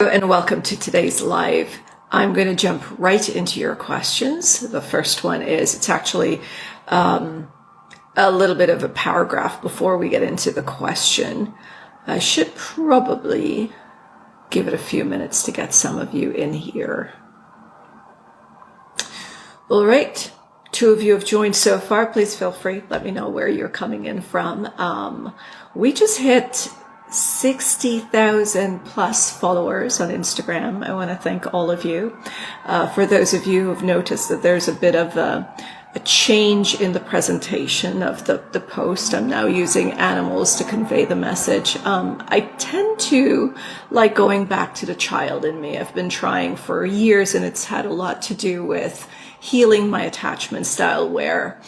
And welcome to today's live. I'm going to jump right into your questions. The first one is, it's actually a little bit of a paragraph before we get into the question. I should probably give it a few minutes to get some of you in here. All right. 2 of you have joined so far. Please feel free. Let me know where you're coming in from. We just hit 60,000 plus followers on Instagram. I want to thank all of you. For those of you who've noticed that there's a bit of a change in the presentation of the post. I'm now using animals to convey the message. I tend to like going back to the child in me. I've been trying for years, and it's had a lot to do with healing my attachment style, where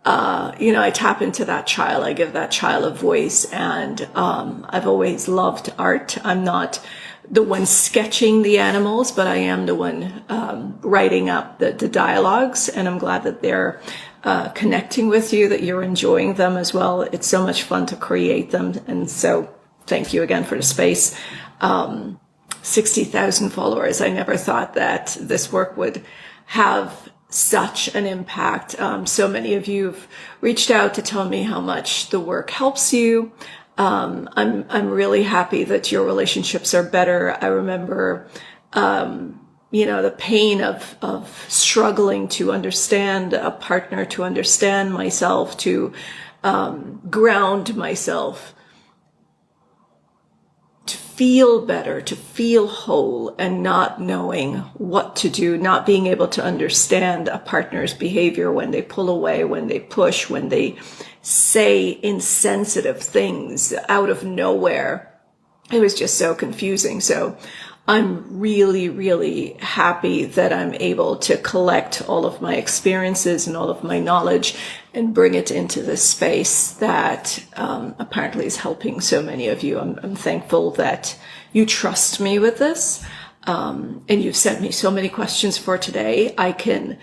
I tap into that child, I give that child a voice, and I've always loved art. I'm not the one sketching the animals, but I am the one writing up the dialogues, and I'm glad that they're connecting with you, that you're enjoying them as well. It's so much fun to create them, and so thank you again for the space. 60,000 followers. I never thought that this work would have such an impact. So many of you have reached out to tell me how much the work helps you. I'm really happy that your relationships are better. I remember, the pain of struggling to understand a partner, to understand myself, to ground myself, to feel better, to feel whole, and not knowing what to do, not being able to understand a partner's behavior when they pull away, when they push, when they say insensitive things out of nowhere. It was just so confusing. So I'm really, really happy that I'm able to collect all of my experiences and all of my knowledge and bring it into this space that apparently is helping so many of you. I'm thankful that you trust me with this, and you've sent me so many questions for today. I can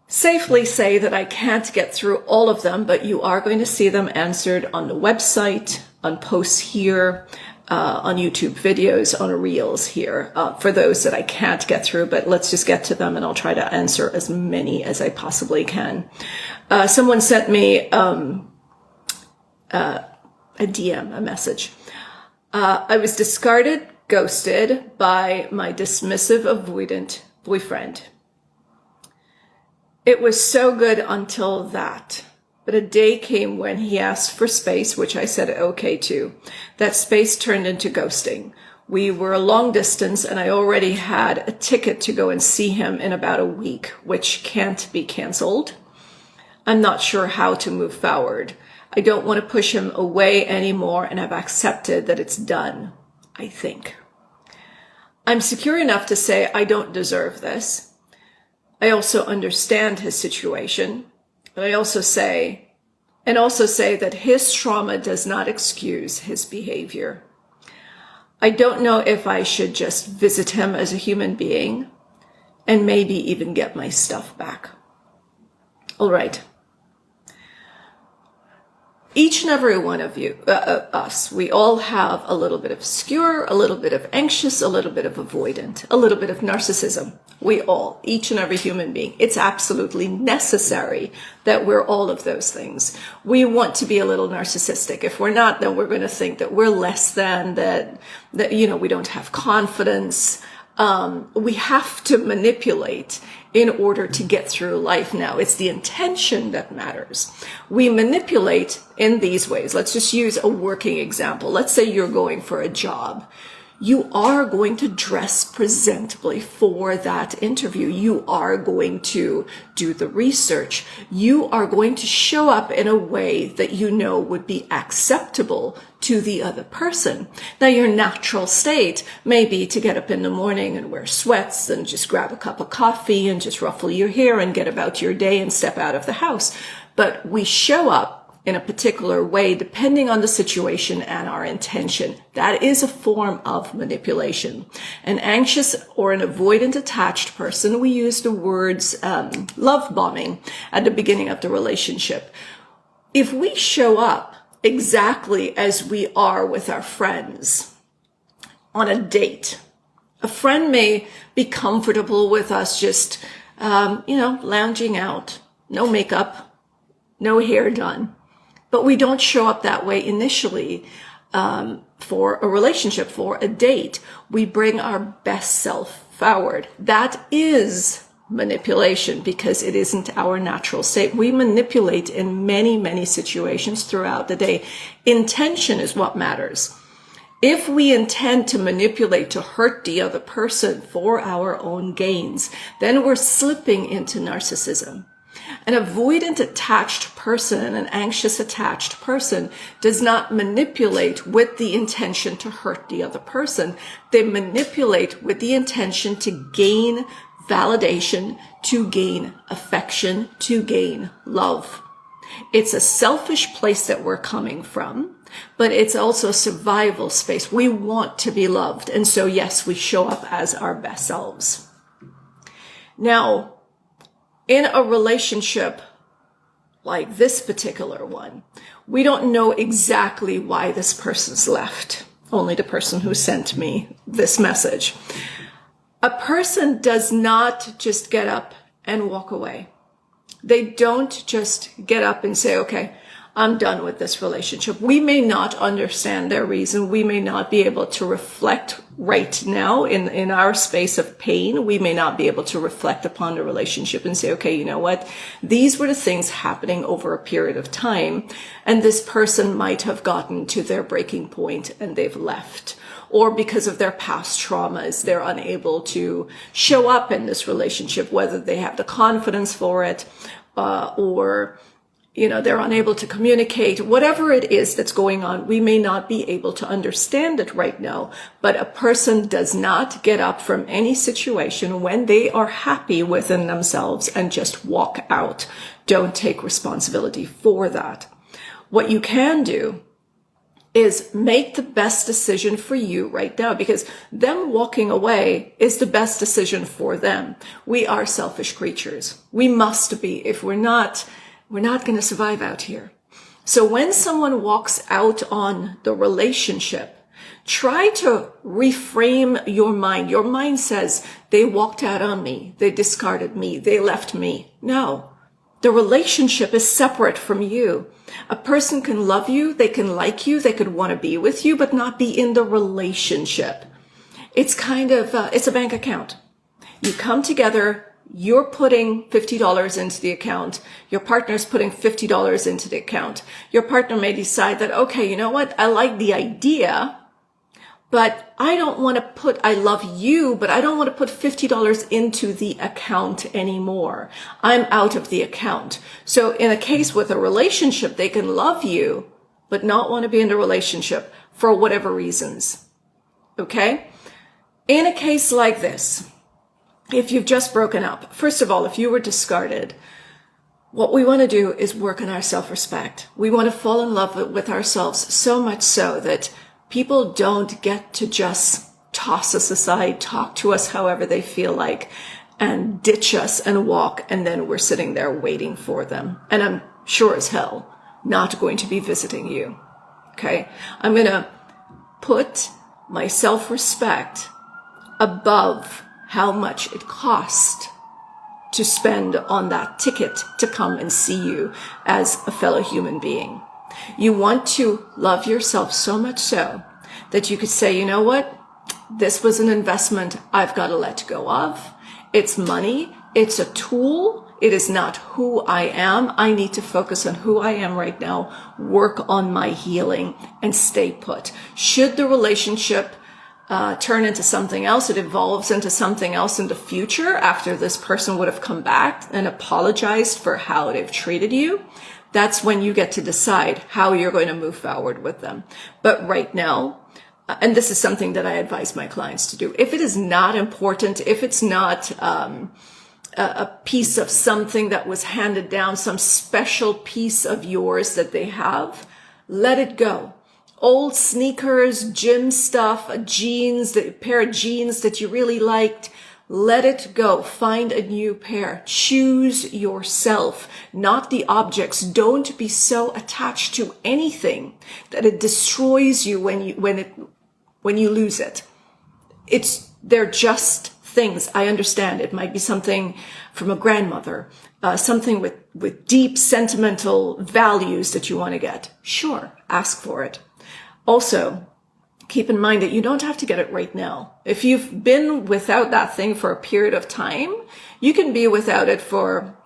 safely say that I can't get through all of them, but you are going to see them answered on the website, on posts here, on YouTube videos, on Reels here, for those that I can't get through, but let's just get to them and I'll try to answer as many as I possibly can. Someone sent me a DM, a message. I was discarded, ghosted by my dismissive, avoidant boyfriend. It was so good until that. But a day came when he asked for space, which I said okay to. That space turned into ghosting. We were a long distance, and I already had a ticket to go and see him in about a week, which can't be canceled. I'm not sure how to move forward. I don't want to push him away anymore, and I've accepted that it's done, I think. I'm secure enough to say I don't deserve this. I also understand his situation. But I also say that his trauma does not excuse his behavior. I don't know if I should just visit him as a human being and maybe even get my stuff back. All right. Each and every one of you, us, we all have a little bit of secure, a little bit of anxious, a little bit of avoidant, a little bit of narcissism. We all, each and every human being, it's absolutely necessary that we're all of those things. We want to be a little narcissistic. If we're not, then we're going to think that we're less than, that we don't have confidence. We have to manipulate in order to get through life now. It's the intention that matters. We manipulate in these ways. Let's just use a working example. Let's say you're going for a job. You are going to dress presentably for that interview. You are going to do the research. You are going to show up in a way that you know would be acceptable to the other person. Now, your natural state may be to get up in the morning and wear sweats and just grab a cup of coffee and just ruffle your hair and get about your day and step out of the house. But we show up in a particular way, depending on the situation and our intention. That is a form of manipulation. An anxious or an avoidant attached person, we use the words love bombing at the beginning of the relationship. If we show up exactly as we are with our friends on a date, A friend may be comfortable with us just, lounging out, no makeup, no hair done. But we don't show up that way initially for a relationship, for a date. We bring our best self forward. That is manipulation because it isn't our natural state. We manipulate in many, many situations throughout the day. Intention is what matters. If we intend to manipulate to hurt the other person for our own gains, then we're slipping into narcissism. An avoidant attached person, an anxious attached person, does not manipulate with the intention to hurt the other person. They manipulate with the intention to gain validation, to gain affection, to gain love. It's a selfish place that we're coming from, but it's also a survival space. We want to be loved. And so, yes, we show up as our best selves. Now, in a relationship like this particular one, we don't know exactly why this person's left. Only the person who sent me this message. A person does not just get up and walk away. They don't just get up and say, okay, I'm done with this relationship. We may not understand their reason. We may not be able to reflect right now in our space of pain. We may not be able to reflect upon the relationship and say, okay, you know what? These were the things happening over a period of time. And this person might have gotten to their breaking point and they've left. Or because of their past traumas, they're unable to show up in this relationship, whether they have the confidence for it, or they're unable to communicate. Whatever it is that's going on, we may not be able to understand it right now, but a person does not get up from any situation when they are happy within themselves and just walk out. Don't take responsibility for that. What you can do is make the best decision for you right now, because them walking away is the best decision for them. We are selfish creatures. We must be. If we're not going to survive out here. So when someone walks out on the relationship, try to reframe your mind. Your mind says, they walked out on me. They discarded me. They left me. No. The relationship is separate from you. A person can love you, they can like you, they could want to be with you, but not be in the relationship. It's kind of, it's a bank account. You come together, you're putting $50 into the account, your partner's putting $50 into the account. Your partner may decide that, okay, you know what, I like the idea, but I don't want to put, I love you, but I don't want to put $50 into the account anymore. I'm out of the account. So in a case with a relationship, they can love you, but not want to be in the relationship for whatever reasons. Okay? In a case like this, if you've just broken up, first of all, if you were discarded, what we want to do is work on our self-respect. We want to fall in love with ourselves so much so that people don't get to just toss us aside, talk to us however they feel like, and ditch us and walk, and then we're sitting there waiting for them. And I'm sure as hell not going to be visiting you. Okay? I'm going to put my self-respect above how much it cost to spend on that ticket to come and see you as a fellow human being. You want to love yourself so much so that you could say, you know what? This was an investment I've got to let go of. It's money. It's a tool. It is not who I am. I need to focus on who I am right now, work on my healing, and stay put. Should the relationship turn into something else, it evolves into something else in the future after this person would have come back and apologized for how they've treated you, that's when you get to decide how you're going to move forward with them. But right now, and this is something that I advise my clients to do, if it is not important, if it's not a piece of something that was handed down, some special piece of yours that they have, let it go. Old sneakers, gym stuff, jeans, a pair of jeans that you really liked, let it go. Find a new pair. Choose yourself, not the objects. Don't be so attached to anything that it destroys you when you lose it. It's They're just things. I understand it might be something from a grandmother, something with deep sentimental values that you want to get. Sure, ask for it. Also, keep in mind that you don't have to get it right now. If you've been without that thing for a period of time, you can be without it for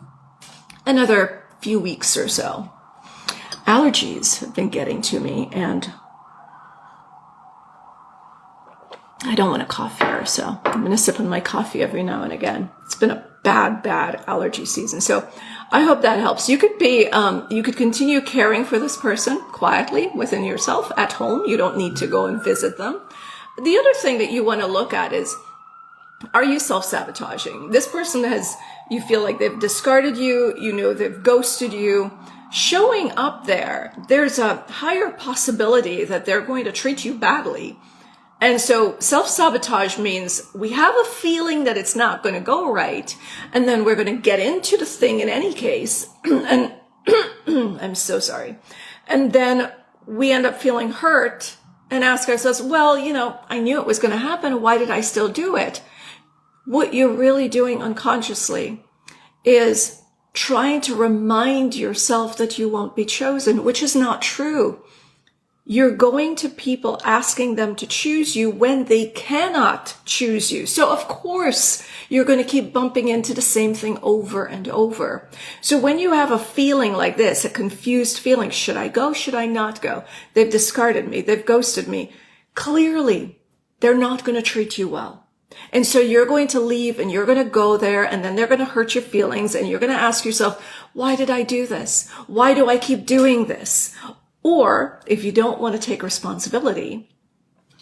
another few weeks or so. Allergies have been getting to me, and I don't want to cough here, so I'm going to sip on my coffee every now and again. It's been a bad allergy season. So I hope that helps. You could continue caring for this person quietly within yourself at home. You don't need to go and visit them. The other thing that you want to look at is, are you self-sabotaging? This person you feel like they've discarded you, they've ghosted you. Showing up there's a higher possibility that they're going to treat you badly. And so self-sabotage means we have a feeling that it's not going to go right. And then we're going to get into the thing in any case. And I'm so sorry. And then we end up feeling hurt and ask ourselves, well, I knew it was going to happen. Why did I still do it? What you're really doing unconsciously is trying to remind yourself that you won't be chosen, which is not true. You're going to people asking them to choose you when they cannot choose you. So of course, you're going to keep bumping into the same thing over and over. So when you have a feeling like this, a confused feeling, should I go? Should I not go? They've discarded me. They've ghosted me. Clearly, they're not going to treat you well. And so you're going to leave and you're going to go there, and then they're going to hurt your feelings, and you're going to ask yourself, why did I do this? Why do I keep doing this? Or if you don't want to take responsibility,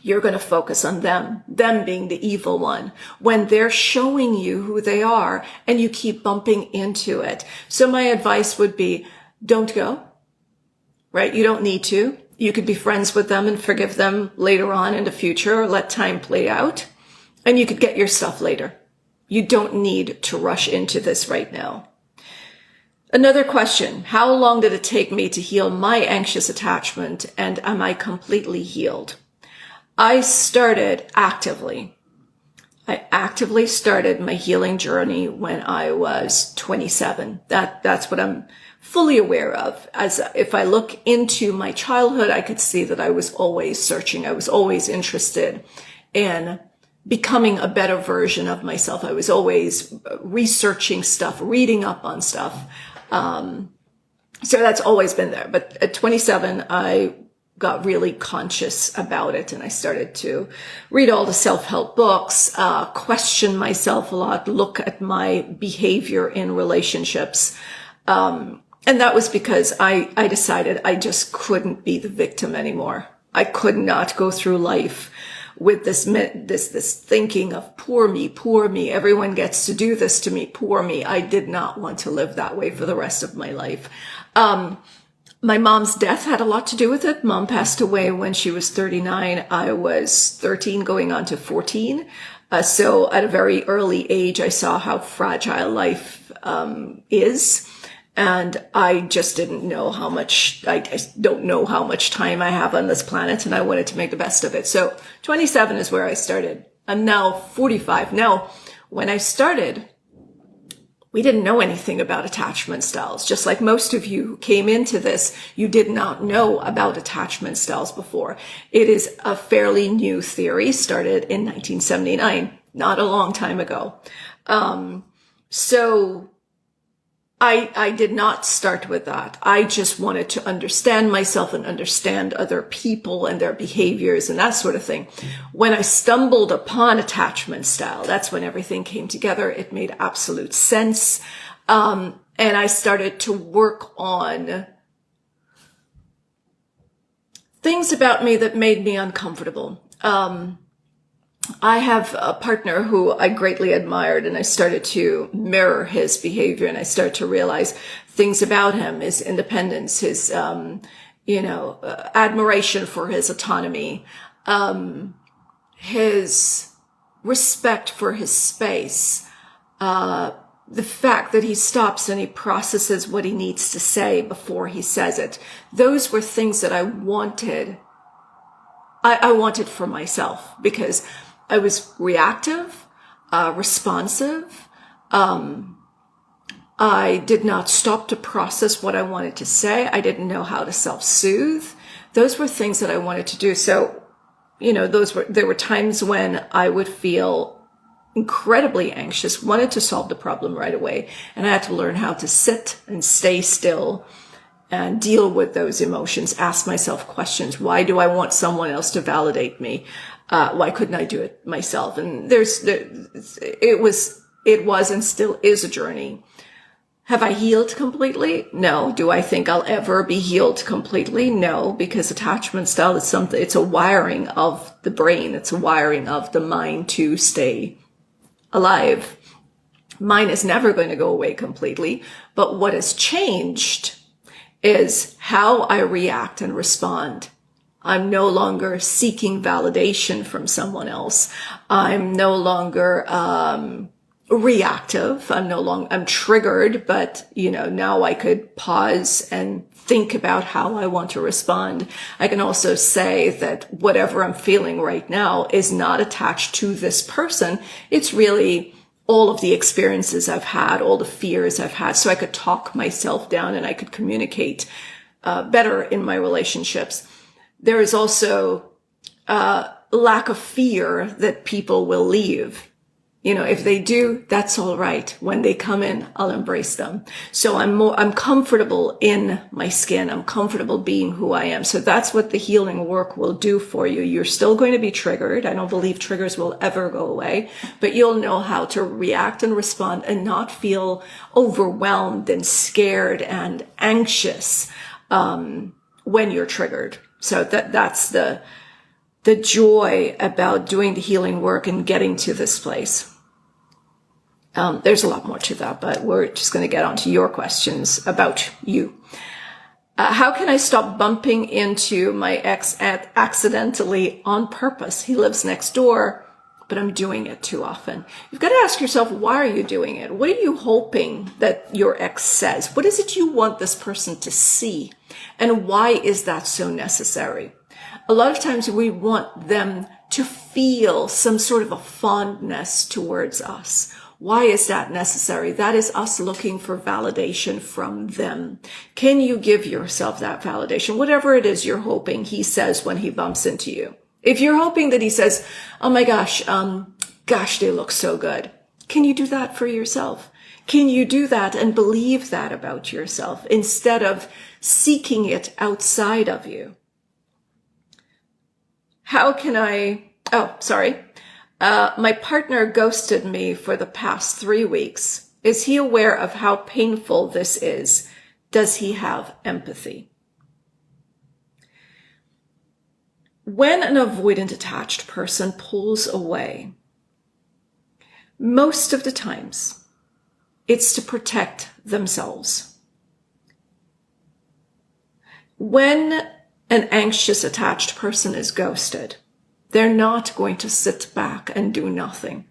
you're going to focus on them being the evil one when they're showing you who they are, and you keep bumping into it. So my advice would be, don't go, right? You don't need to. You could be friends with them and forgive them later on in the future, or let time play out, and you could get your stuff later. You don't need to rush into this right now. Another question, how long did it take me to heal my anxious attachment, and am I completely healed? I actively started my healing journey when I was 27. That's what I'm fully aware of. As if I look into my childhood, I could see that I was always searching. I was always interested in becoming a better version of myself. I was always researching stuff, reading up on stuff. So that's always been there. But at 27, I got really conscious about it, and I started to read all the self-help books, question myself a lot, look at my behavior in relationships. And that was because I decided I just couldn't be the victim anymore. I could not go through life with this thinking of poor me, everyone gets to do this to me, poor me. I did not want to live that way for the rest of my life. My mom's death had a lot to do with it. Mom passed away when she was 39. I was 13 going on to 14. So at a very early age, I saw how fragile life is. And I just didn't know I don't know how much time I have on this planet, and I wanted to make the best of it. So 27 is where I started. I'm now 45. Now, when I started, we didn't know anything about attachment styles. Just like most of you who came into this, you did not know about attachment styles before. It is a fairly new theory, started in 1979, not a long time ago. So I did not start with that. I just wanted to understand myself and understand other people and their behaviors and that sort of thing. When I stumbled upon attachment style, that's when everything came together. It made absolute sense. And I started to work on things about me that made me uncomfortable. I have a partner who I greatly admired, and I started to mirror his behavior, and I started to realize things about him, his independence, his, admiration for his autonomy, his respect for his space, the fact that he stops and he processes what he needs to say before he says it. Those were things that I wanted. I wanted for myself, because I was reactive, responsive. I did not stop to process what I wanted to say. I didn't know how to self-soothe. Those were things that I wanted to do. So, there were times when I would feel incredibly anxious, wanted to solve the problem right away. And I had to learn how to sit and stay still and deal with those emotions, ask myself questions. Why do I want someone else to validate me? Why couldn't I do it myself? And it was and still is a journey. Have I healed completely? No. Do I think I'll ever be healed completely? No, because attachment style is it's a wiring of the brain. It's a wiring of the mind to stay alive. Mine is never going to go away completely. But what has changed is how I react and respond. I'm no longer seeking validation from someone else. I'm no longer, reactive. I'm triggered, but now I could pause and think about how I want to respond. I can also say that whatever I'm feeling right now is not attached to this person. It's really all of the experiences I've had, all the fears I've had. So I could talk myself down and I could communicate better in my relationships. There is also lack of fear that people will leave. If they do, that's all right. When they come in, I'll embrace them. So I'm comfortable in my skin. I'm comfortable being who I am. So that's what the healing work will do for you. You're still going to be triggered. I don't believe triggers will ever go away, but you'll know how to react and respond and not feel overwhelmed and scared and anxious, when you're triggered. So that's the joy about doing the healing work and getting to this place. There's a lot more to that, but we're just going to get on to your questions about you. How can I stop bumping into my ex accidentally on purpose? He lives next door, but I'm doing it too often. You've got to ask yourself, why are you doing it? What are you hoping that your ex says? What is it you want this person to see? And why is that so necessary? A lot of times we want them to feel some sort of a fondness towards us. Why is that necessary? That is us looking for validation from them. Can you give yourself that validation? Whatever it is you're hoping he says when he bumps into you. If you're hoping that he says, oh my gosh, they look so good. Can you do that for yourself? Can you do that and believe that about yourself instead of seeking it outside of you? How can my partner ghosted me for the past 3 weeks. Is he aware of how painful this is? Does he have empathy? When an avoidant attached person pulls away, most of the times it's to protect themselves. When an anxious attached person is ghosted, they're not going to sit back and do nothing.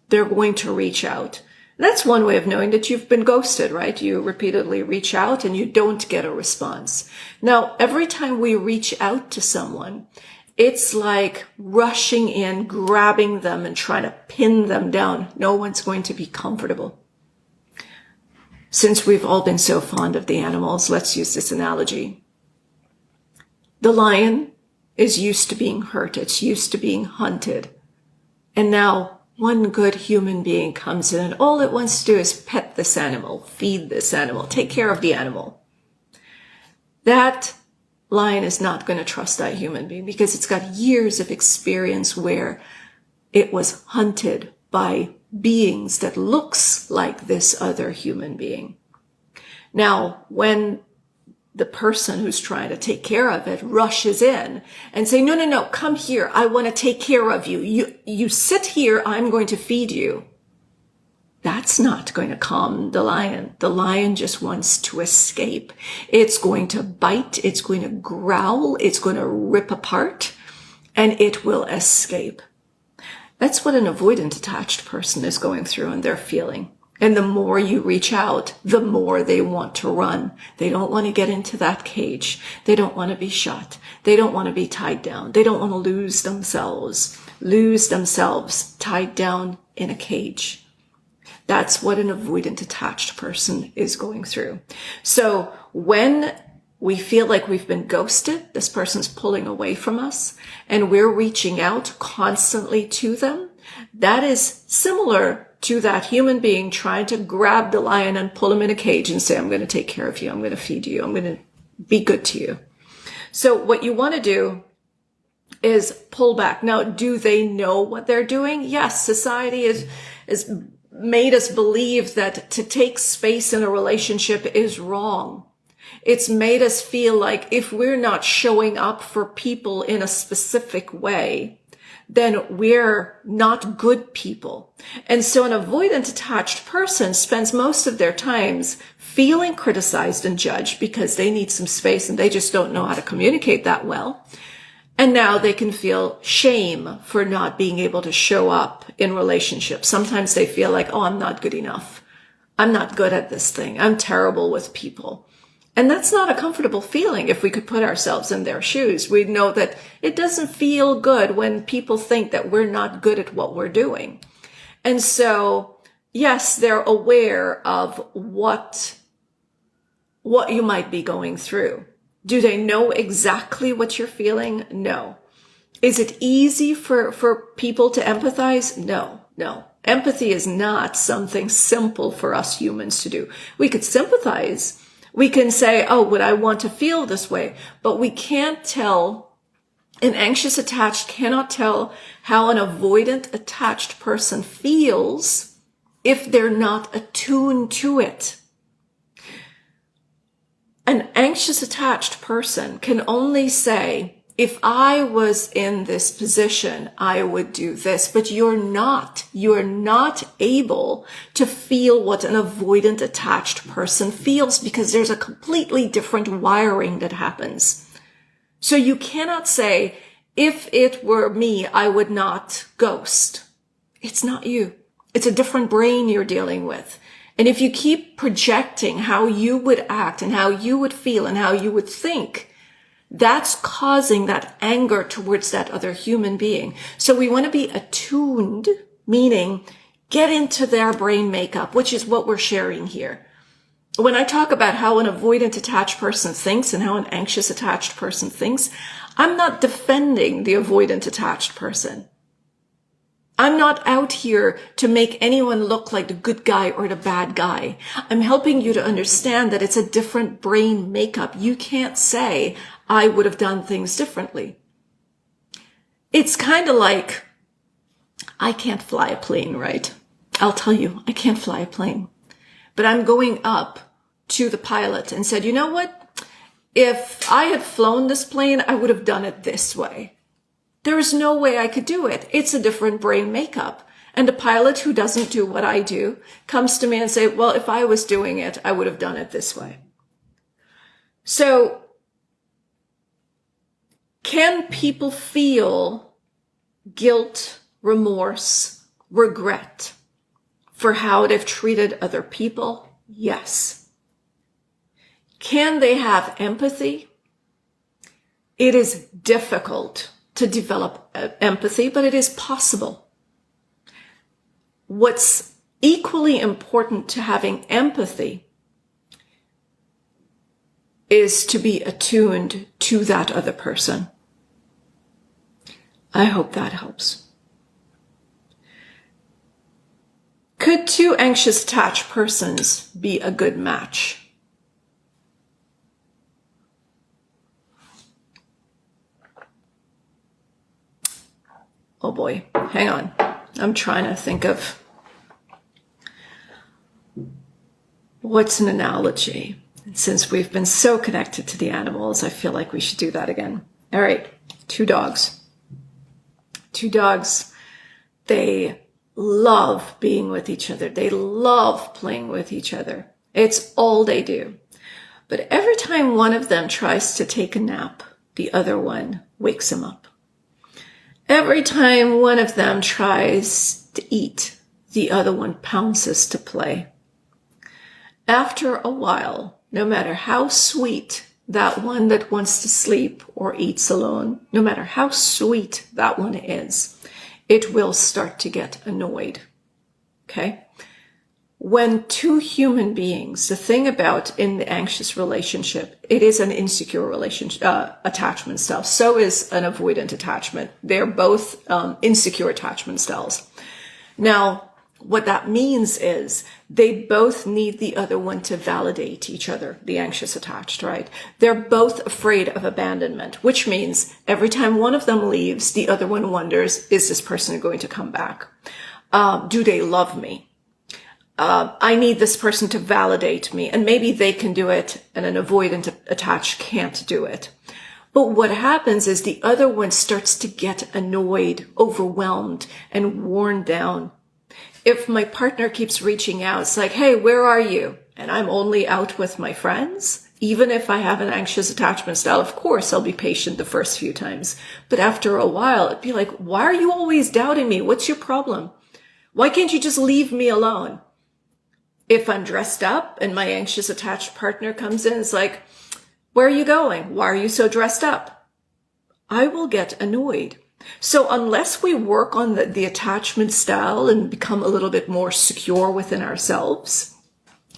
They're going to reach out. That's one way of knowing that you've been ghosted, right? You repeatedly reach out and you don't get a response. Now, every time we reach out to someone, it's like rushing in, grabbing them and trying to pin them down. No one's going to be comfortable. Since we've all been so fond of the animals, let's use this analogy. The lion is used to being hurt. It's used to being hunted. And now one good human being comes in and all it wants to do is pet this animal, feed this animal, take care of the animal. That lion is not going to trust that human being because it's got years of experience where it was hunted by beings that looks like this other human being. Now, when the person who's trying to take care of it rushes in and say, no, come here. I want to take care of you. You sit here. I'm going to feed you. That's not going to calm the lion. The lion just wants to escape. It's going to bite. It's going to growl. It's going to rip apart and it will escape. That's what an avoidant attached person is going through and they're feeling. And the more you reach out, the more they want to run. They don't want to get into that cage. They don't want to be shot. They don't want to be tied down. They don't want to lose themselves. lose themselves tied down in a cage. That's what an avoidant attached person is going through. So when we feel like we've been ghosted, this person's pulling away from us, and we're reaching out constantly to them, that is similar to that human being trying to grab the lion and pull him in a cage and say, I'm going to take care of you, I'm going to feed you, I'm going to be good to you. So what you want to do is pull back. Now, do they know what they're doing? Yes, society is made us believe that to take space in a relationship is wrong. It's made us feel like if we're not showing up for people in a specific way, then we're not good people. And so an avoidant attached person spends most of their times feeling criticized and judged because they need some space and they just don't know how to communicate that well. And now they can feel shame for not being able to show up in relationships. Sometimes they feel like, oh, I'm not good enough. I'm not good at this thing. I'm terrible with people. And that's not a comfortable feeling. If we could put ourselves in their shoes, we'd know that it doesn't feel good when people think that we're not good at what we're doing. And so, yes, they're aware of what you might be going through. Do they know exactly what you're feeling? No. Is it easy for people to empathize? No. Empathy is not something simple for us humans to do. We could sympathize. We can say, oh, would I want to feel this way? But we can't tell, an anxious attached cannot tell how an avoidant attached person feels if they're not attuned to it. An anxious attached person can only say, if I was in this position, I would do this, but you're not able to feel what an avoidant attached person feels because there's a completely different wiring that happens. So you cannot say, if it were me, I would not ghost. It's not you. It's a different brain you're dealing with. And if you keep projecting how you would act and how you would feel and how you would think, that's causing that anger towards that other human being. So we want to be attuned, meaning get into their brain makeup, which is what we're sharing here. When I talk about how an avoidant attached person thinks and how an anxious attached person thinks, I'm not defending the avoidant attached person. I'm not out here to make anyone look like the good guy or the bad guy. I'm helping you to understand that it's a different brain makeup. You can't say, I would have done things differently. It's kind of like, I can't fly a plane, right? I'll tell you, I can't fly a plane. But I'm going up to the pilot and said, you know what? If I had flown this plane, I would have done it this way. There is no way I could do it. It's a different brain makeup. And a pilot who doesn't do what I do comes to me and say, well, if I was doing it, I would have done it this way. So can people feel guilt, remorse, regret for how they've treated other people? Yes. Can they have empathy? It is difficult to develop empathy, but it is possible. What's equally important to having empathy is to be attuned to that other person. I hope that helps. Could two anxious attached persons be a good match? Oh boy, hang on. I'm trying to think of what's an analogy. Since we've been so connected to the animals, I feel like we should do that again. All right, two dogs. Two dogs, they love being with each other. They love playing with each other. It's all they do. But every time one of them tries to take a nap, the other one wakes him up. Every time one of them tries to eat, the other one pounces to play. After a while, no matter how sweet that one that wants to sleep or eats alone, no matter how sweet that one is, it will start to get annoyed. Okay? When two human beings, the thing about in the anxious relationship, it is an insecure relationship, attachment style. So is an avoidant attachment. They're both insecure attachment styles. Now, what that means is they both need the other one to validate each other, the anxious attached, right? They're both afraid of abandonment, which means every time one of them leaves, the other one wonders, is this person going to come back? Do they love me? I need this person to validate me, and maybe they can do it and an avoidant attached can't do it. But what happens is the other one starts to get annoyed, overwhelmed, and worn down. If my partner keeps reaching out, it's like, hey, where are you? And I'm only out with my friends. Even if I have an anxious attachment style, of course, I'll be patient the first few times. But after a while, it'd be like, why are you always doubting me? What's your problem? Why can't you just leave me alone? If I'm dressed up and my anxious attached partner comes in, it's like, where are you going? Why are you so dressed up? I will get annoyed. So unless we work on the attachment style and become a little bit more secure within ourselves,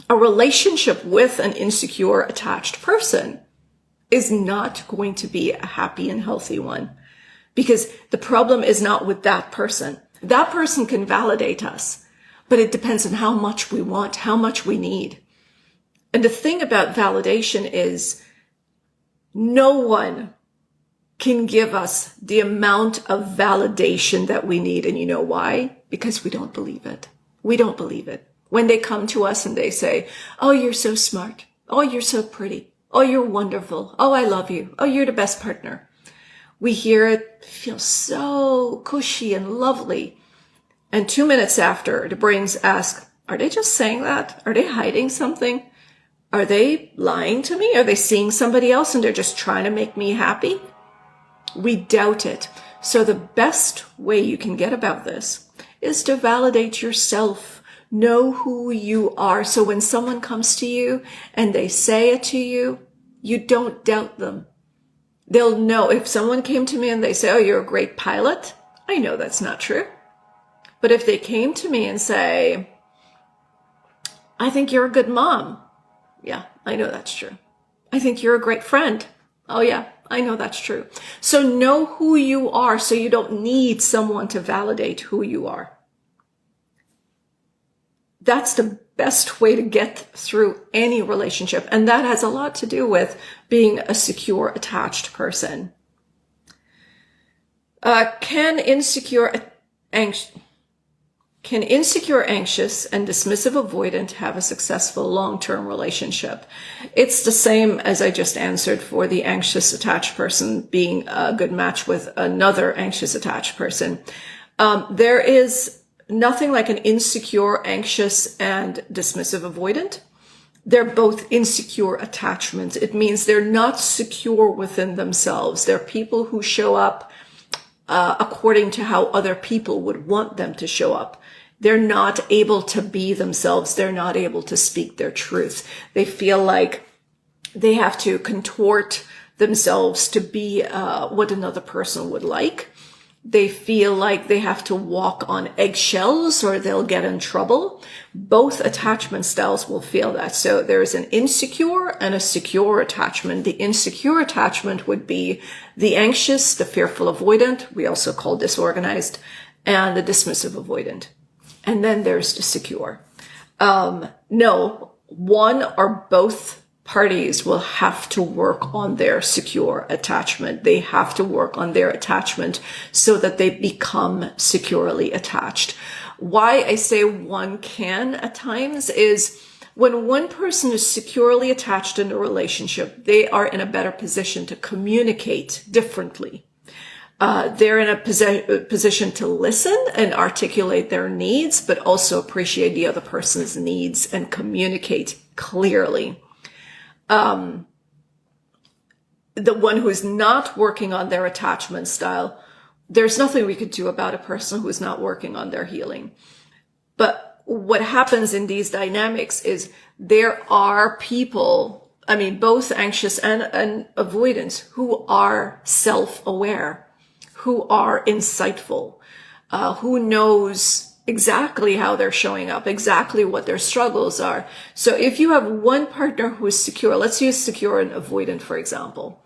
a relationship with an insecure attached person is not going to be a happy and healthy one, because the problem is not with that person. That person can validate us, but it depends on how much we want, how much we need. And the thing about validation is no one can give us the amount of validation that we need. And you know why? Because we don't believe it. We don't believe it. When they come to us and they say, oh, you're so smart. Oh, you're so pretty. Oh, you're wonderful. Oh, I love you. Oh, you're the best partner. We hear it, feel so cushy and lovely. And 2 minutes after, the brains ask, are they just saying that? Are they hiding something? Are they lying to me? Are they seeing somebody else and they're just trying to make me happy? We doubt it. So the best way you can get about this is to validate yourself. Know who you are. So when someone comes to you and they say it to you, you don't doubt them. They'll know. If someone came to me and they say, oh, you're a great pilot, I know that's not true. But if they came to me and say, I think you're a good mom. Yeah, I know that's true. I think you're a great friend. Oh yeah, I know that's true. So know who you are so you don't need someone to validate who you are. That's the best way to get through any relationship. And that has a lot to do with being a secure, attached person. Can insecure, anxious, and dismissive avoidant have a successful long-term relationship? It's the same as I just answered for the anxious attached person being a good match with another anxious attached person. There is nothing like an insecure, anxious, and dismissive avoidant. They're both insecure attachments. It means they're not secure within themselves. They're people who show up according to how other people would want them to show up. They're not able to be themselves. They're not able to speak their truth. They feel like they have to contort themselves to be what another person would like. They feel like they have to walk on eggshells or they'll get in trouble. Both attachment styles will feel that. So there's an insecure and a secure attachment. The insecure attachment would be the anxious, the fearful avoidant, we also call disorganized, and the dismissive avoidant. And then there's the secure. No, one or both parties will have to work on their secure attachment. They have to work on their attachment so that they become securely attached. Why I say one can at times is when one person is securely attached in a relationship, they are in a better position to communicate differently. They're in a position to listen and articulate their needs, but also appreciate the other person's needs and communicate clearly. The one who is not working on their attachment style, there's nothing we could do about a person who is not working on their healing. But what happens in these dynamics is there are people, both anxious and avoidance, who are self-aware, who are insightful. who knows exactly how they're showing up, exactly what their struggles are. So if you have one partner who is secure, let's use secure and avoidant, for example.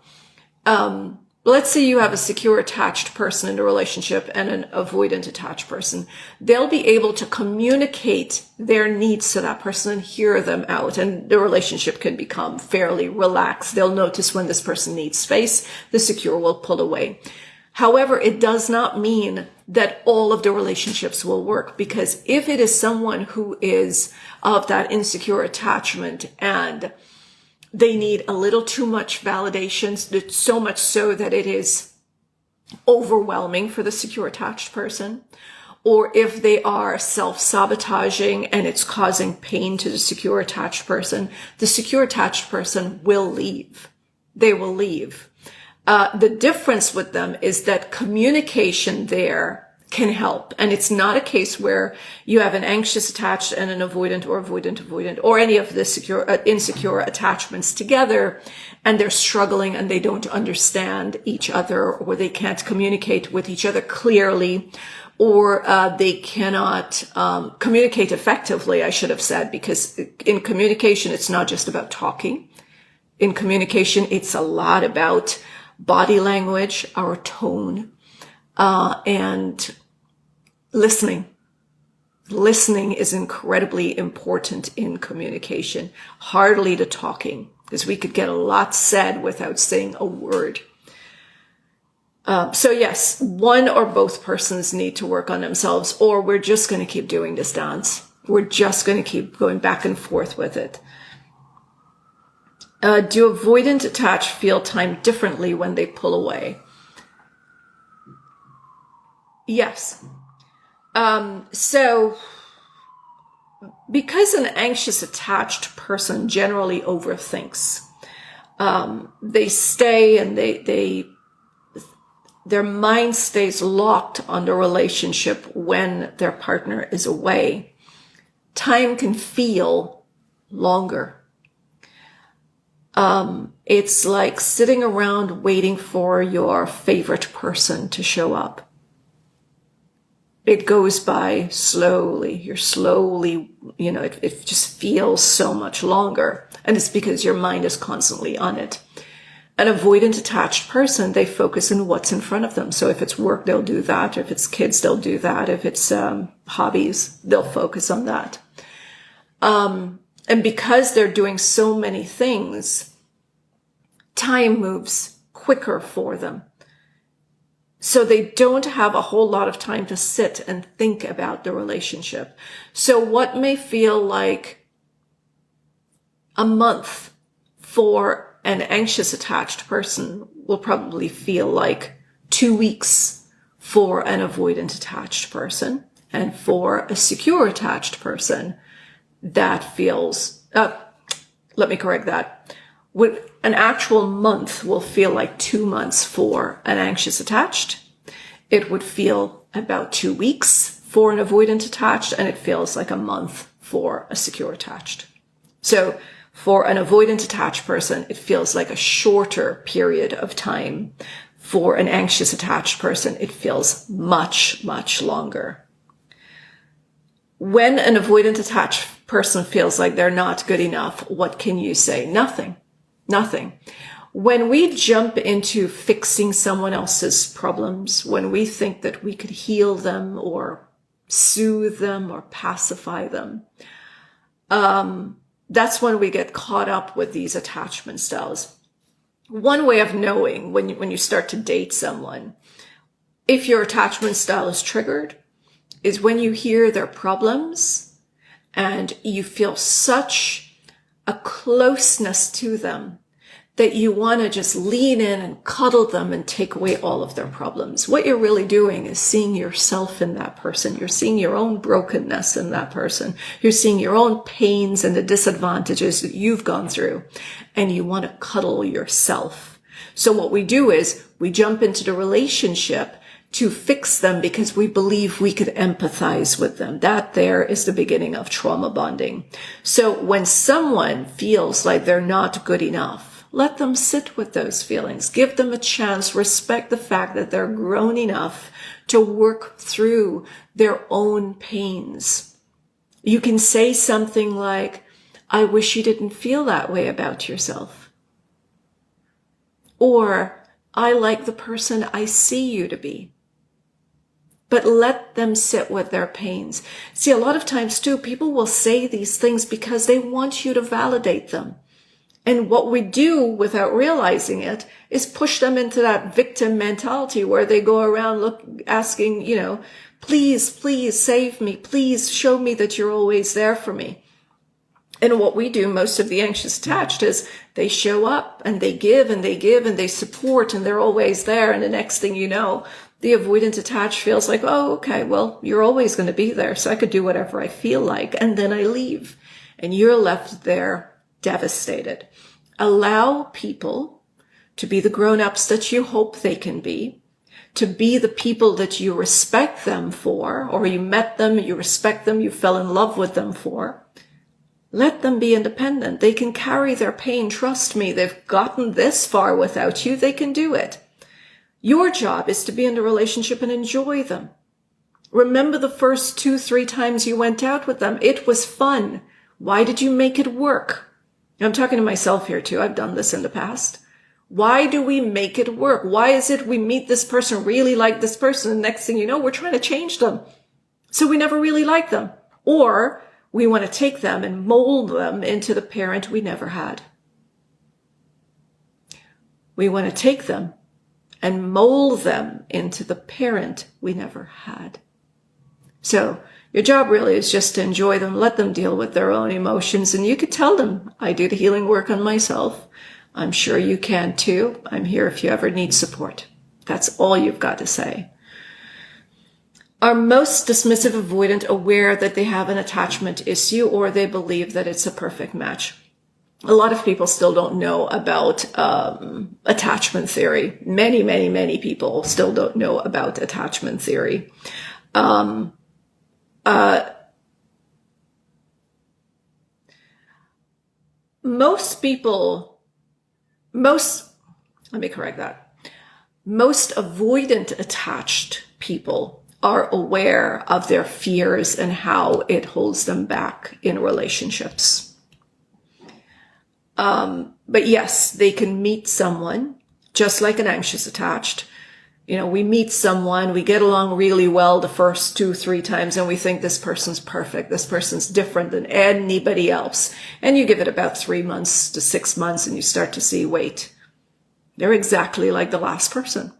Let's say you have a secure attached person in a relationship and an avoidant attached person. They'll be able to communicate their needs to that person and hear them out, and the relationship can become fairly relaxed. They'll notice when this person needs space, the secure will pull away. However, it does not mean that all of the relationships will work, because if it is someone who is of that insecure attachment and they need a little too much validation, so much so that it is overwhelming for the secure attached person, or if they are self-sabotaging and it's causing pain to the secure attached person, the secure attached person will leave. They will leave. The difference with them is that communication there can help. And it's not a case where you have an anxious attached and an avoidant or avoidant or any of the insecure attachments together, and they're struggling and they don't understand each other, or they can't communicate with each other clearly, or they cannot communicate effectively, I should have said, because in communication, it's not just about talking. In communication, it's a lot about body language, our tone, and listening. Listening is incredibly important in communication, hardly the talking, because we could get a lot said without saying a word. So yes, one or both persons need to work on themselves, or we're just going to keep doing this dance. We're just going to keep going back and forth with it. Do avoidant attached feel time differently when they pull away? Yes. So because an anxious attached person generally overthinks, they stay and their mind stays locked on the relationship when their partner is away. Time can feel longer. It's like sitting around waiting for your favorite person to show up. It goes by slowly. You're slowly, it just feels so much longer. And it's because your mind is constantly on it. An avoidant attached person, they focus on what's in front of them. So if it's work, they'll do that. If it's kids, they'll do that. If it's hobbies, they'll focus on that. And because they're doing so many things, time moves quicker for them. So they don't have a whole lot of time to sit and think about the relationship. So what may feel like a month for an anxious attached person will probably feel like 2 weeks for an avoidant attached person. And for a secure attached person, that feels, let me correct that. An actual month will feel like 2 months for an anxious attached. It would feel about 2 weeks for an avoidant attached, and it feels like a month for a secure attached. So for an avoidant attached person, it feels like a shorter period of time. For an anxious attached person, it feels much, much longer. When an avoidant attached person feels like they're not good enough, what can you say? Nothing. Nothing. When we jump into fixing someone else's problems, when we think that we could heal them or soothe them or pacify them, that's when we get caught up with these attachment styles. One way of knowing when you start to date someone, if your attachment style is triggered, is when you hear their problems and you feel such a closeness to them that you want to just lean in and cuddle them and take away all of their problems. What you're really doing is seeing yourself in that person. You're seeing your own brokenness in that person. You're seeing your own pains and the disadvantages that you've gone through, and you want to cuddle yourself. So what we do is we jump into the relationship to fix them because we believe we could empathize with them. That there is the beginning of trauma bonding. So when someone feels like they're not good enough, let them sit with those feelings. Give them a chance. Respect the fact that they're grown enough to work through their own pains. You can say something like, I wish you didn't feel that way about yourself. Or, I like the person I see you to be. But let them sit with their pains. See, a lot of times too, people will say these things because they want you to validate them. And what we do without realizing it is push them into that victim mentality where they go around asking, please, please save me. Please show me that you're always there for me. And what we do, most of the anxious attached, is they show up and they give and they give and they support and they're always there. And the next thing you know, the avoidant attached feels like, oh, okay, well, you're always going to be there. So I could do whatever I feel like. And then I leave and you're left there devastated. Allow people to be the grown-ups that you hope they can be, to be the people that you respect them for, or you met them, you respect them, you fell in love with them for. Let them be independent. They can carry their pain. Trust me, they've gotten this far without you. They can do it. Your job is to be in the relationship and enjoy them. Remember the first 2-3 times you went out with them. It was fun. Why did you make it work? I'm talking to myself here too. I've done this in the past. Why do we make it work? Why is it we meet this person, really like this person, and next thing you know, we're trying to change them. So we never really like them. Or we want to take them and mold them into the parent we never had. We want to take them and mold them into the parent we never had. So your job really is just to enjoy them, let them deal with their own emotions. And you could tell them, I do the healing work on myself. I'm sure you can too. I'm here if you ever need support. That's all you've got to say. Are most dismissive avoidant aware that they have an attachment issue, or they believe that it's a perfect match? A lot of people still don't know about attachment theory. Many people still don't know about attachment theory. Most avoidant attached people are aware of their fears and how it holds them back in relationships. But yes, they can meet someone just like an anxious attached. We meet someone, we get along really well the first 2-3 times, and we think this person's perfect. This person's different than anybody else. And you give it about 3 months to 6 months and you start to see, wait, they're exactly like the last person.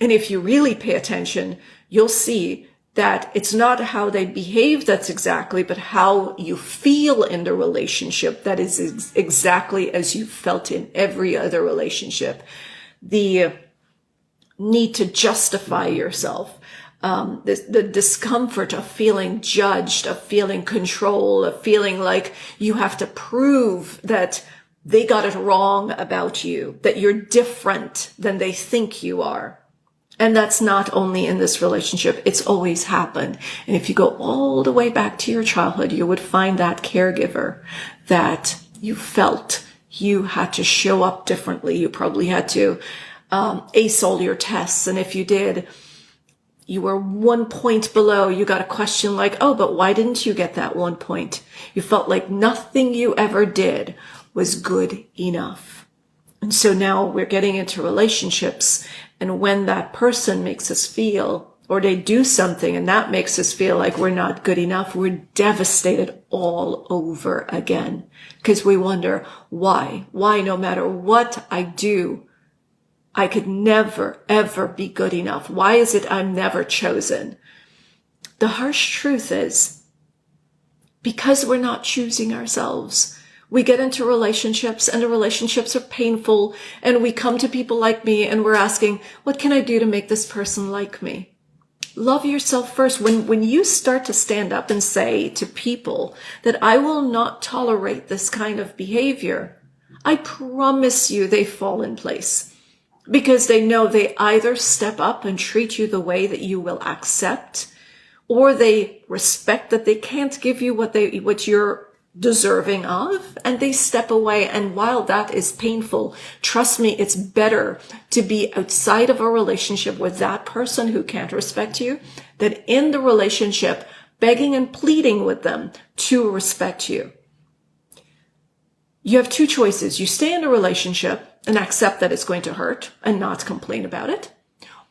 And if you really pay attention, you'll see that it's not how they behave that's exactly, but how you feel in the relationship that is exactly as you felt in every other relationship. The need to justify yourself, the discomfort of feeling judged, of feeling control, of feeling like you have to prove that they got it wrong about you, that you're different than they think you are. And that's not only in this relationship, it's always happened. And if you go all the way back to your childhood, you would find that caregiver that you felt you had to show up differently. You probably had to ace all your tests. And if you did, you were 1 point below. You got a question like, oh, but why didn't you get that 1 point? You felt like nothing you ever did was good enough. And so now we're getting into relationships. And when that person makes us feel, or they do something and that makes us feel like we're not good enough, we're devastated all over again. Because we wonder, why? Why no matter what I do, I could never, ever be good enough? Why is it I'm never chosen? The harsh truth is, because we're not choosing ourselves. We get into relationships and the relationships are painful, and we come to people like me and we're asking, what can I do to make this person like me? Love yourself first. When you start to stand up and say to people that I will not tolerate this kind of behavior, I promise you they fall in place, because they know they either step up and treat you the way that you will accept, or they respect that they can't give you what you're deserving of, and they step away. And while that is painful, trust me, it's better to be outside of a relationship with that person who can't respect you than in the relationship begging and pleading with them to respect you. You have two choices. You stay in a relationship and accept that it's going to hurt and not complain about it.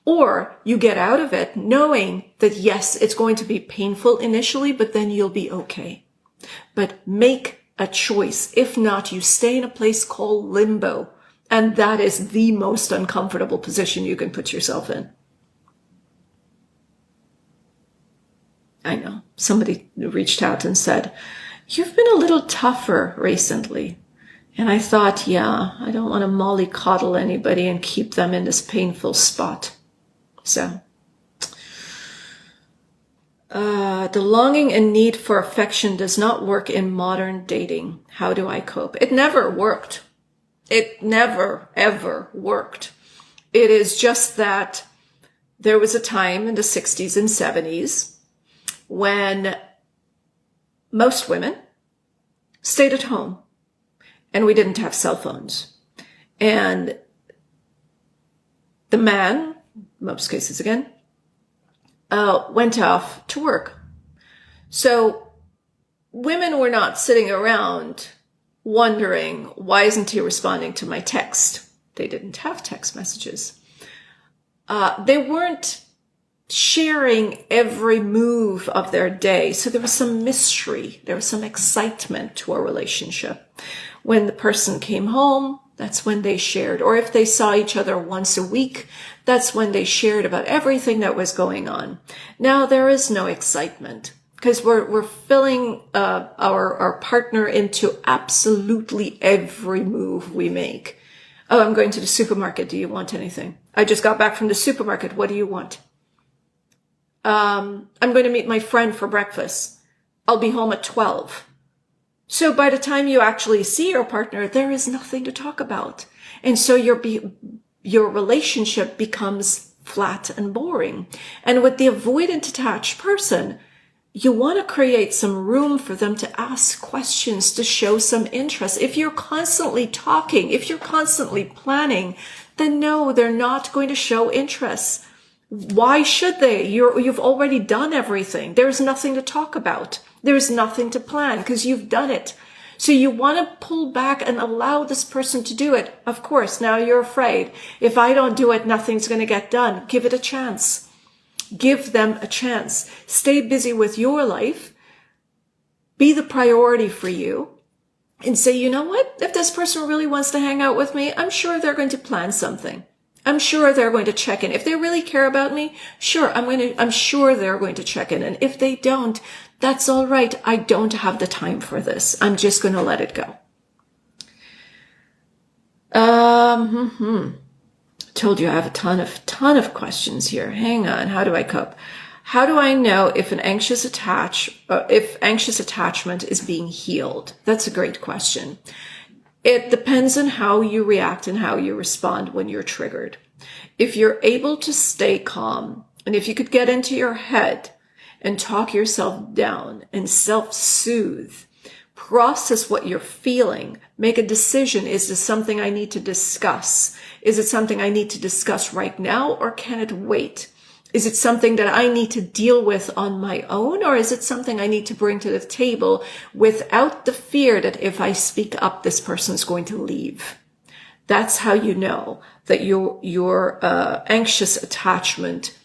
Or you get out of it knowing that yes, it's going to be painful initially, but then you'll be okay. But make a choice. If not, you stay in a place called limbo. And that is the most uncomfortable position you can put yourself in. I know. Somebody reached out and said, "You've been a little tougher recently." And I thought, yeah, I don't want to mollycoddle anybody and keep them in this painful spot. So, the longing and need for affection does not work in modern dating. How do I cope? It never worked. It never, ever worked. It is just that there was a time in the 60s and 70s when most women stayed at home and we didn't have cell phones. And the man, most cases again, went off to work. So women were not sitting around wondering, why isn't he responding to my text? They didn't have text messages. They weren't sharing every move of their day. So there was some mystery. There was some excitement to a relationship. When the person came home, that's when they shared. Or if they saw each other once a week, that's when they shared about everything that was going on. Now there is no excitement because we're filling our partner into absolutely every move we make. Oh, I'm going to the supermarket. Do you want anything? I just got back from the supermarket. What do you want? I'm going to meet my friend for breakfast. I'll be home at 12. So by the time you actually see your partner, there is nothing to talk about. And so your relationship becomes flat and boring. And with the avoidant attached person, you want to create some room for them to ask questions, to show some interest. If you're constantly talking, if you're constantly planning, then no, they're not going to show interest. Why should they? You've already done everything. There's nothing to talk about. There's nothing to plan because you've done it. So you want to pull back and allow this person to do it. Of course, now you're afraid. If I don't do it, nothing's going to get done. Give it a chance. Give them a chance. Stay busy with your life. Be the priority for you. And say, you know what? If this person really wants to hang out with me, I'm sure they're going to plan something. I'm sure they're going to check in. If they really care about me, sure, I'm sure they're going to check in. And if they don't, that's all right. I don't have the time for this. I'm just going to let it go. Told you I have a ton of questions here. Hang on. How do I cope? How do I know if anxious attachment is being healed? That's a great question. It depends on how you react and how you respond when you're triggered. If you're able to stay calm, and if you could get into your head and talk yourself down and self-soothe, process what you're feeling, make a decision. Is this something I need to discuss? Is it something I need to discuss right now, or can it wait? Is it something that I need to deal with on my own, or is it something I need to bring to the table without the fear that if I speak up, this person's going to leave? That's how you know that your anxious attachment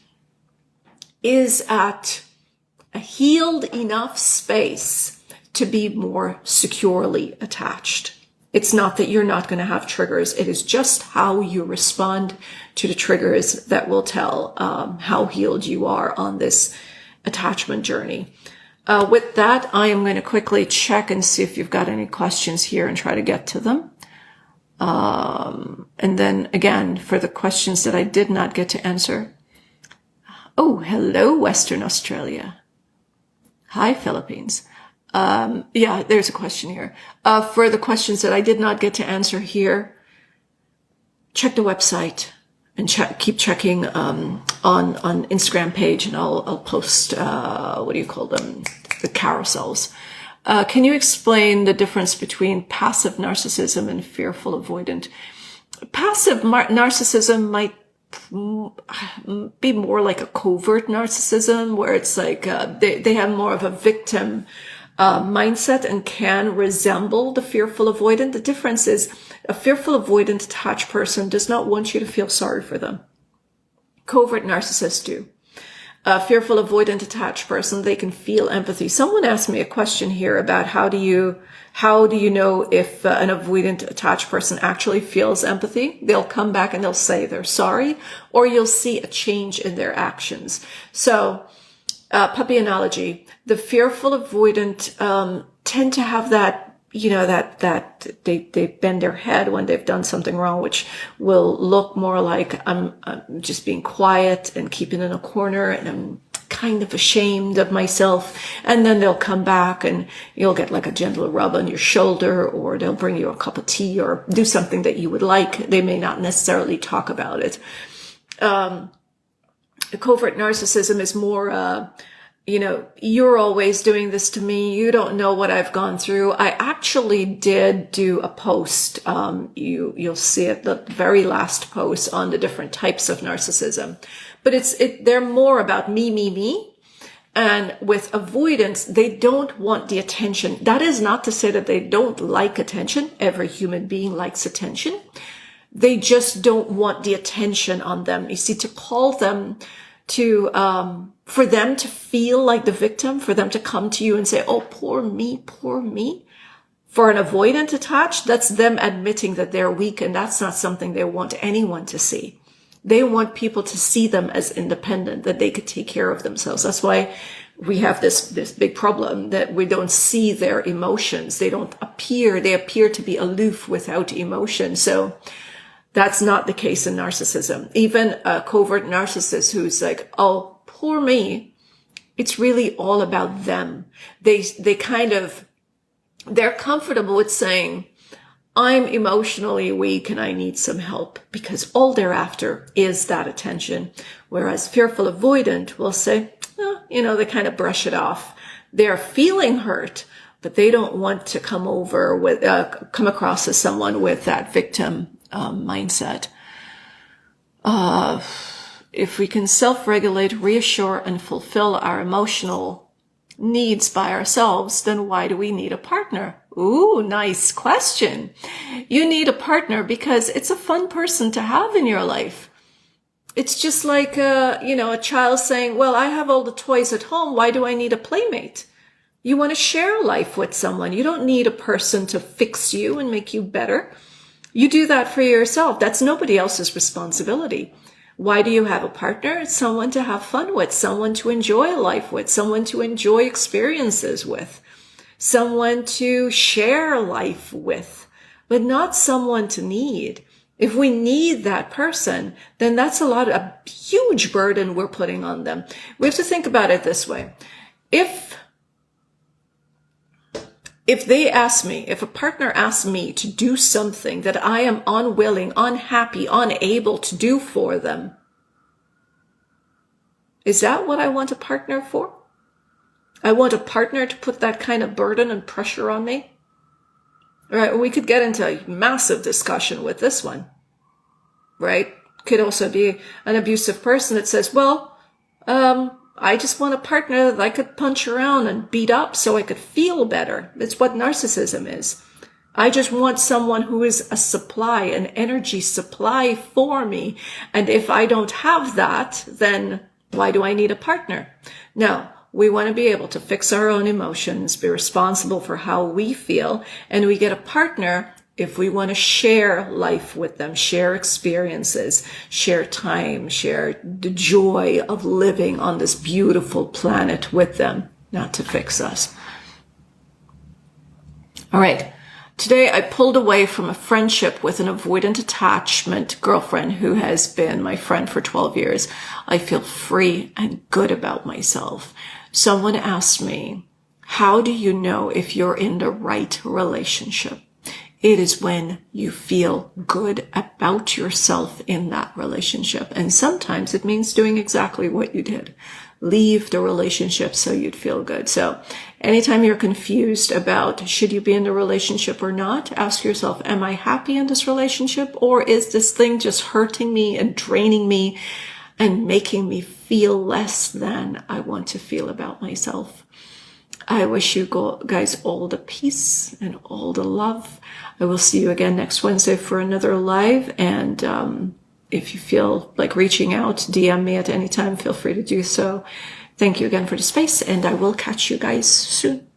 is at a healed enough space to be more securely attached. It's not that you're not going to have triggers. It is just how you respond to the triggers that will tell how healed you are on this attachment journey. With that, I am going to quickly check and see if you've got any questions here and try to get to them. And then again, for the questions that I did not get to answer. Oh, hello, Western Australia. Hi, Philippines. Yeah, there's a question here. For the questions that I did not get to answer here, check the website and keep checking on Instagram page, and I'll post what do you call them, the carousels. Can you explain the difference between passive narcissism and fearful avoidant? Passive narcissism might be more like a covert narcissism, where it's like they have more of a victim mindset and can resemble the fearful avoidant. The difference is a fearful avoidant attached person does not want you to feel sorry for them. Covert narcissists do. A fearful avoidant attached person, they can feel empathy. Someone asked me a question here about how do you know if an avoidant attached person actually feels empathy? They'll come back and they'll say they're sorry, or you'll see a change in their actions. So, puppy analogy, the fearful avoidant tend to have that, that they bend their head when they've done something wrong, which will look more like I'm just being quiet and keeping in a corner, and I'm kind of ashamed of myself. And then they'll come back and you'll get like a gentle rub on your shoulder, or they'll bring you a cup of tea or do something that you would like. They may not necessarily talk about it. Covert narcissism is more, you're always doing this to me. You don't know what I've gone through. I actually did do a post. You'll see it, the very last post on the different types of narcissism, but they're more about me. And with avoidance, they don't want the attention. That is not to say that they don't like attention. Every human being likes attention. They just don't want the attention on them. You see, to call them for them to feel like the victim, for them to come to you and say, oh, poor me. For an avoidant attached, that's them admitting that they're weak, and that's not something they want anyone to see. They want people to see them as independent, that they could take care of themselves. That's why we have this big problem that we don't see their emotions. They appear to be aloof without emotion. So that's not the case in narcissism. Even a covert narcissist who's like, oh, poor me, it's really all about them. They're comfortable with saying, I'm emotionally weak and I need some help, because all they're after is that attention. Whereas fearful avoidant will say, they kind of brush it off. They're feeling hurt, but they don't want to come across as someone with that victim mindset. If we can self-regulate, reassure, and fulfill our emotional needs by ourselves, then why do we need a partner? Ooh, nice question. You need a partner because it's a fun person to have in your life. It's just like, a child saying, well, I have all the toys at home. Why do I need a playmate? You want to share life with someone. You don't need a person to fix you and make you better. You do that for yourself. That's nobody else's responsibility. Why do you have a partner? It's someone to have fun with, someone to enjoy life with, someone to enjoy experiences with, someone to share life with, but not someone to need. If we need that person, then that's a huge burden we're putting on them. We have to think about it this way. If a partner asks me to do something that I am unwilling, unhappy, unable to do for them, is that what I want a partner for? I want a partner to put that kind of burden and pressure on me? All right, we could get into a massive discussion with this one, right? Could also be an abusive person that says, well, I just want a partner that I could punch around and beat up so I could feel better. It's what narcissism is. I just want someone who is a supply, an energy supply for me. And if I don't have that, then why do I need a partner? Now, we want to be able to fix our own emotions, be responsible for how we feel, and we get a partner if we want to share life with them, share experiences, share time, share the joy of living on this beautiful planet with them, not to fix us. All right. Today, I pulled away from a friendship with an avoidant attachment girlfriend who has been my friend for 12 years. I feel free and good about myself. Someone asked me, how do you know if you're in the right relationship? It is when you feel good about yourself in that relationship. And sometimes it means doing exactly what you did. leave the relationship so you'd feel good. So anytime you're confused about should you be in the relationship or not, ask yourself, am I happy in this relationship, or is this thing just hurting me and draining me and making me feel less than I want to feel about myself? I wish you guys all the peace and all the love. I will see you again next Wednesday for another live. And if you feel like reaching out, DM me at any time, feel free to do so. Thank you again for the space, and I will catch you guys soon.